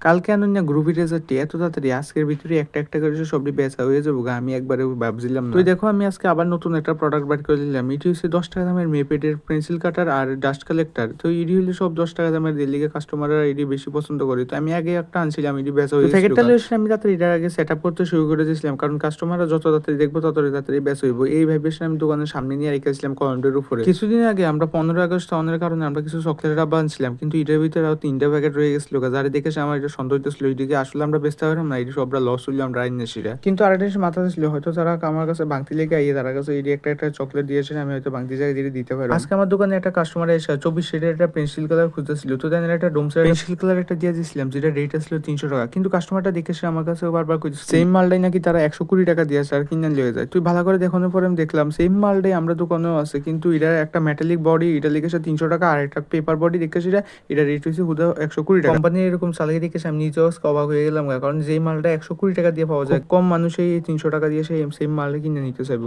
কালকে আনন্যা গ্রুপের রেজাল্টটি এত তাড়াতাড়ি আজকের ভিতরে একটা একটা করে সবটি বেচা হয়ে যাবো গা, আমি একবারে ভাবছিলাম না। তুই দেখো আমি আজকে আবার নতুন একটা প্রোডাক্ট বার করে দিলাম। এটি হচ্ছে 10 টাকা দামের মেপেডের পেন্সিল কাটার আর ডাস্ট কালেক্টর। তো এটি হলে সব 10 টাকা দামের দিল্লিকে কাস্টমাররা এটি বেশি পছন্দ করে। তো আমি আগে একটা আনছিলাম, এটি বেচা হয়ে গেছিল। আমি তাড়াতাড়ি এটার আগে সেট আপ করতে শুরু করে দিয়েছিলাম, কারণ কাস্টমাররা যত তাড়াতাড়ি দেখবো তত তাড়াতাড়ি বেচা হইব। এই ভাইবেশন আমি দোকানের সামনে নিয়ে রেখেছিলাম কমেন্টের উপরে। কিছুদিন আগে আমরা 15 আগস্ট অনের কারণে আমরা কিছু চকলেট ডাব্বা আনছিলাম, কিন্তু এটার ভিতরে আরো 3টা প্যাকেট রয়ে গেছিল। যারা দেখে আমার এটা সন্দেহ হইতেছিল এটিকে আসলে আমরা বেচতে পারলাম না, এটি সবরা লস হইলো আমরা আইনেছিরা। কিন্তু আরেকটা জিনিস মাথা ছিল, হয়তো তারা আমার কাছে ভাঙতি লেগে আইয়ে তারা কাছে এটি একটা একটা চকলেট দিয়েছে, আমি হয়তো ভাঙতি জায়গায় দিয়ে দিতে পারি। আজকে আমার দোকানে একটা কাস্টমার এসে 24 শেডের একটা পেন্সিল কালার খুঁজতেছিল। তো তাদের একটা ডোমসের পেন্সিল কালার একটা দিয়ে দিয়েছিলাম, যেটা রেট আসলে 300 টাকা। কিন্তু কাস্টমারটা দেখে সে আমার কাছে বারবার কইছে সেম মালটাই নাকি তারা 120 টাকা দিয়েছে আর কিনে লিয়ে যায়। তুই ভালো করে দেখানোর পরে আমি দেখলাম সেম মালটাই আমরা দোকানেও আছে, কিন্তু এটার একটা মেটালিক বডি, এটা লিখেছে 300 টাকা, আর একটা পেপার বডি দেখেছি এটা রেট হয়েছে হুদা 120 টাকা। কোম্পানি এরকম চালিয়ে দেখে আমি নিজেও অবাক হয়ে গেলাম, কারণ যেই মালটা 120 টাকা দিয়ে পাওয়া যায়, কম মানুষ এই 300 টাকা দিয়ে সেই সেম মালটা কিনে নিতে চাইবে।